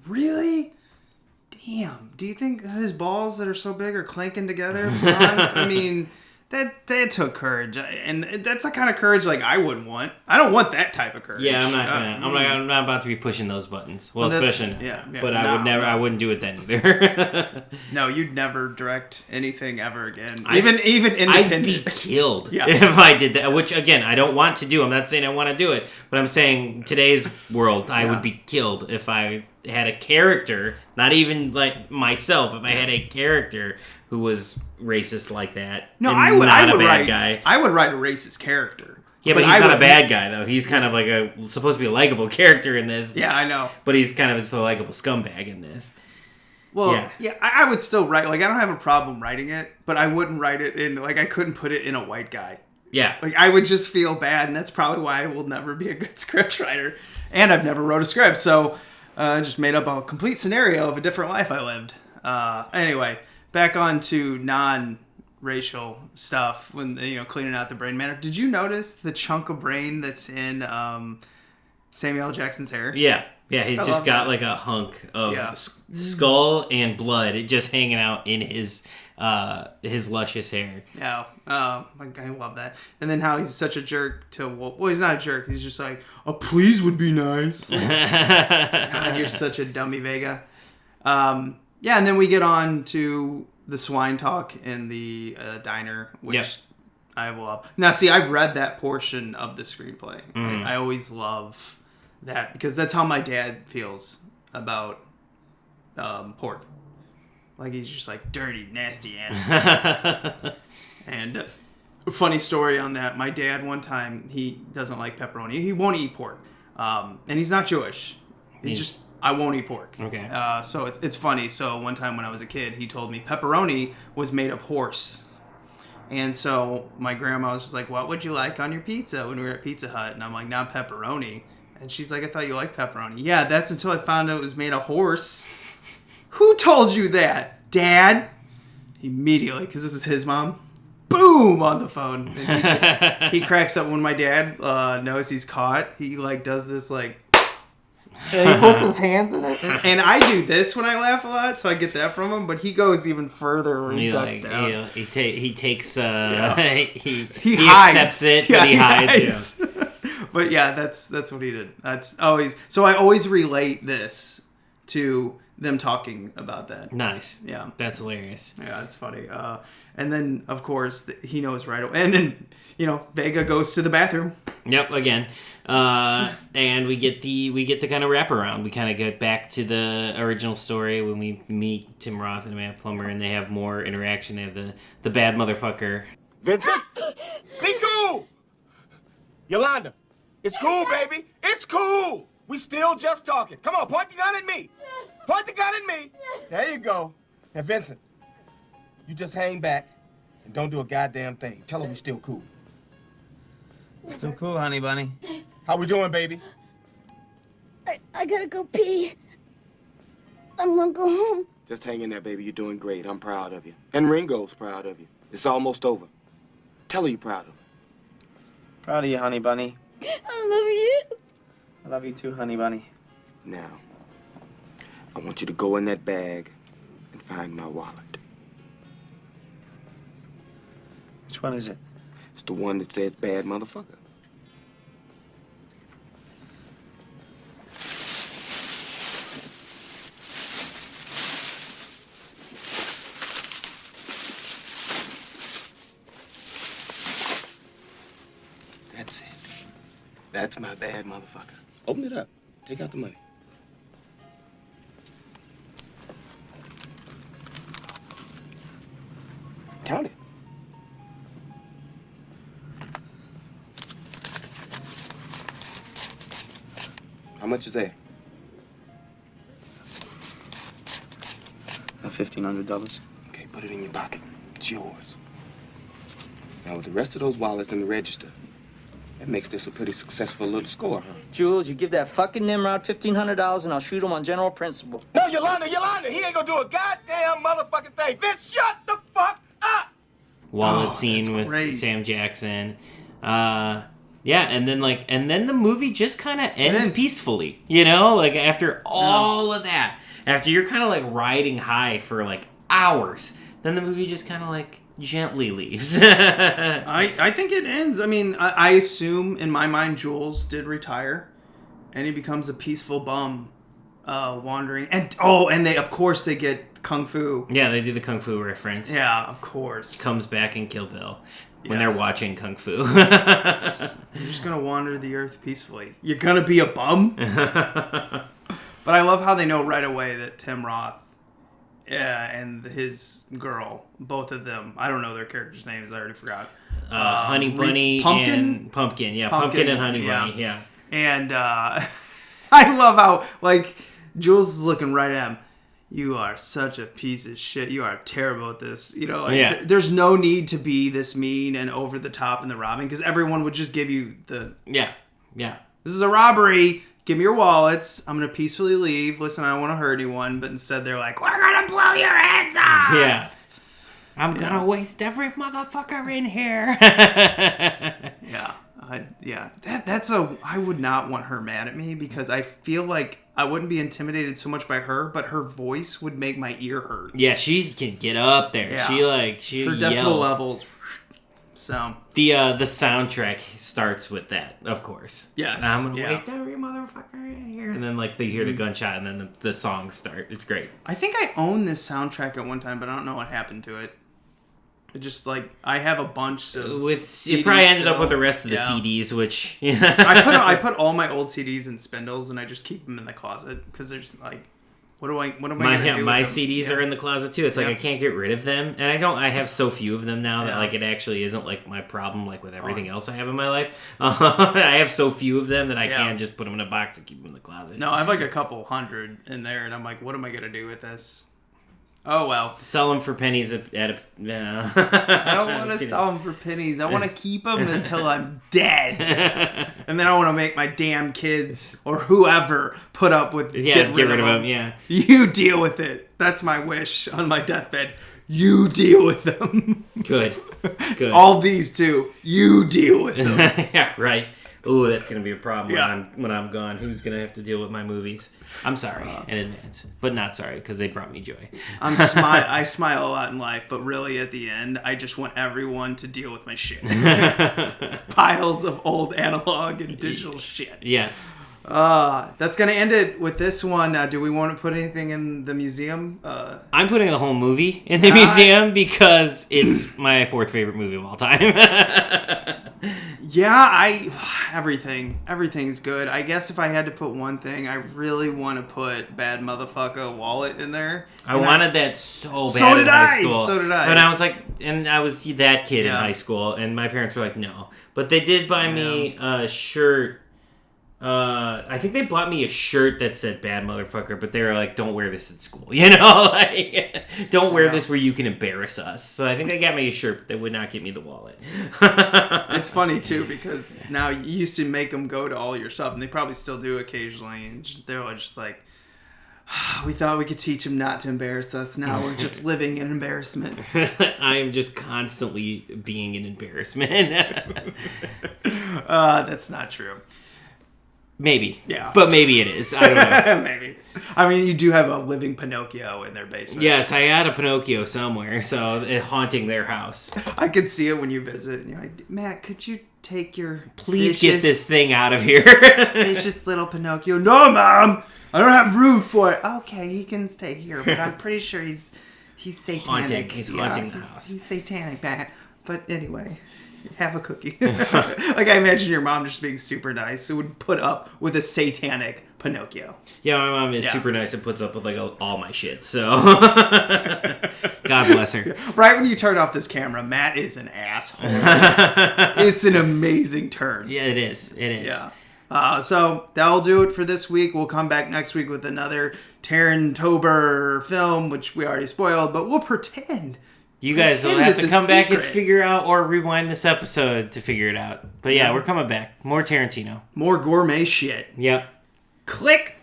Really? Damn. Do you think his balls that are so big are clanking together? I mean... That took courage, and that's the kind of courage like I wouldn't want. I don't want that type of courage. Yeah, I'm not about to be pushing those buttons. Well, especially, but I wouldn't do it then either. No, you'd never direct anything ever again. Even independent. I'd be killed if I did that. Which again, I don't want to do. I'm not saying I want to do it, but I'm saying today's world, I would be killed if I had a character, not even like myself. If I had a character who was racist like that. No, I would write guy. I would write a racist character. Yeah, but he's not a bad guy though. He's kind of like supposed to be a likable character in this. Yeah, I know. But he's kind of just a likable scumbag in this. Well, I would still write. Like, I don't have a problem writing it, but I wouldn't write it in, like, I couldn't put it in a white guy. Yeah. Like, I would just feel bad, and that's probably why I will never be a good script writer. And I've never wrote a script, so I just made up a complete scenario of a different life I lived. Anyway, back on to non-racial stuff when, cleaning out the brain matter. Did you notice the chunk of brain that's in Samuel L. Jackson's hair? Yeah. Yeah, he's just got like a hunk of skull and blood just hanging out in his luscious hair. Yeah, I love that. And then how he's such a jerk to... Well, he's not a jerk. He's just like, a please would be nice. Like, God, you're such a dummy, Vega. And then we get on to the swine talk in the diner, which I love. Now, see, I've read that portion of the screenplay. I always love that because that's how my dad feels about pork. Like, he's just like, dirty, nasty animal. And a funny story on that, my dad one time, he doesn't like pepperoni. He won't eat pork. And he's not Jewish. He's just, I won't eat pork. Okay. So it's funny. So one time when I was a kid, he told me pepperoni was made of horse. And so my grandma was just like, what would you like on your pizza when we were at Pizza Hut? And I'm like, not pepperoni. And she's like, I thought you liked pepperoni. Yeah, that's until I found out it was made of horse. Who told you that, Dad? Immediately, because this is his mom. Boom! On the phone. And he cracks up when my dad knows he's caught. He does this and he puts his hands in it. And I do this when I laugh a lot, so I get that from him. But he goes even further where he ducks down. He takes. He hides. accepts it, but he hides. Yeah. But yeah, that's what he did. That's always so. I always relate this to them talking about that. Nice. Yeah, that's hilarious. Yeah, it's funny. And then of course he knows right away. And then Vega goes to the bathroom. Yep, again. And we get the kind of wraparound. We kind of get back to the original story when we meet Tim Roth and Amanda Plummer, and they have more interaction. They have the bad motherfucker. Vincent, be cool. Yolanda, it's cool, baby. It's cool. We still just talking. Come on, point the gun at me. Point the gun at me. There you go. Now, Vincent, you just hang back and don't do a goddamn thing. Tell her we still cool. Still cool, honey bunny. How we doing, baby? I gotta go pee. I'm gonna go home. Just hang in there, baby. You're doing great. I'm proud of you. And Ringo's proud of you. It's almost over. Tell her you're proud of her. Proud of you, honey bunny. I love you. I love you too, honey bunny. Now, I want you to go in that bag and find my wallet. Which one is it? It's the one that says bad motherfucker. That's it. That's my bad motherfucker. Open it up. Take out the money. Count it. How much is there? $1,500. Okay, put it in your pocket. It's yours. Now, with the rest of those wallets in the register, that makes this a pretty successful little score, huh? Jules, you give that fucking Nimrod $1,500 and I'll shoot him on general principle. No, Yolanda, he ain't gonna do a goddamn motherfucking thing. Vince, shut the fuck up! Wallet scene with great. Sam Jackson. And then the movie just kind of ends peacefully. After all of that, after you're kind of riding high for hours, then the movie just kind of gently leaves. I think it ends. I mean, I assume in my mind Jules did retire, and he becomes a peaceful bum, wandering. And they of course they get kung fu. Yeah, they do the kung fu reference. Yeah, of course. Comes back in Kill Bill when they're watching kung fu. You're just gonna wander the earth peacefully. You're gonna be a bum. But I love how they know right away that Tim Roth. Yeah, and his girl, both of them. I don't know their characters' names. I already forgot. Honey Bunny and Pumpkin. Yeah, Pumpkin and Honey Bunny. Yeah. And I love how Jules is looking right at him. You are such a piece of shit. You are terrible at this. There's no need to be this mean and over the top in the robbing because everyone would just give you the yeah. This is a robbery. give me your wallets. I'm going to peacefully leave. Listen, I don't want to hurt anyone. But instead, they're like, we're going to blow your heads off. Yeah. I'm going to waste every motherfucker in here. Yeah. I would not want her mad at me because I feel like I wouldn't be intimidated so much by her, but her voice would make my ear hurt. Yeah, she can get up there. Yeah. She her yells. decibel levels. So the soundtrack starts with that, of course. Yes. And I'm gonna waste every motherfucker in here, and then like they hear the gunshot, and then the songs start. It's great. I think I owned this soundtrack at one time, but I don't know what happened to it. It just like I have a bunch of CDs. You probably ended up with the rest of the CDs, which I put all my old CDs in spindles, and I just keep them in the closet because there's like. What am I gonna do? My with them? CDs are in the closet too. It's like I can't get rid of them, and I have so few of them now that like it actually isn't like my problem like with everything else I have in my life. I have so few of them that I can't just put them in a box and keep them in the closet. No, I have like a couple hundred in there, and I'm like, what am I gonna do with this? Oh well, sell them for pennies at a. No. I don't want to sell them for pennies. I want to keep them until I'm dead, and then I want to make my damn kids or whoever put up with get rid of them. Yeah, you deal with it. That's my wish on my deathbed. You deal with them. Good. All these two, you deal with them. Yeah, right. Ooh, that's gonna be a problem when I'm gone. Who's gonna have to deal with my movies? I'm sorry in advance, but not sorry because they brought me joy. I smile a lot in life, but really at the end, I just want everyone to deal with my shit. Piles of old analog and digital shit. Yes. That's gonna end it with this one. Do we want to put anything in the museum? I'm putting the whole movie in the museum because it's my fourth favorite movie of all time. Yeah, everything's good. I guess if I had to put one thing, I really want to put Bad Motherfucker Wallet in there. I wanted that so bad in high school. So did I. But I was like, and I was that kid in high school, and my parents were like, no. But they did buy me a shirt. I think they bought me a shirt that said "Bad Motherfucker," but they were like, "Don't wear this at school," you know, like, "Don't wear this where you can embarrass us." So I think they got me a shirt, but they would not get me the wallet. It's funny too because now you used to make them go to all your stuff, and they probably still do occasionally, and they're just like, "We thought we could teach them not to embarrass us. Now we're just living in embarrassment." I am just constantly being an embarrassment. That's not true. Maybe. Yeah. But maybe it is. I don't know. Maybe. I mean, you do have a living Pinocchio in their basement. Yes, I had a Pinocchio somewhere, so haunting their house. I could see it when you visit. And you're like, Matt, could you take your Please get this thing out of here. vicious little Pinocchio? No, Mom! I don't have room for it. Okay, he can stay here, but I'm pretty sure he's satanic. He's haunting the house. He's satanic, Matt. But anyway... Have a cookie. Like, I imagine your mom just being super nice. It would put up with a satanic Pinocchio. Yeah, my mom is super nice and puts up with, like, all my shit, so... God bless her. Right when you turn off this camera, Matt is an asshole. It's an amazing turn. Yeah, it is. It is. Yeah. So, that'll do it for this week. We'll come back next week with another TarantinOctober film, which we already spoiled, but we'll pretend... You guys will have to come back and figure out or rewind this episode to figure it out. But yeah, we're coming back. More Tarantino. More gourmet shit. Yep. Click.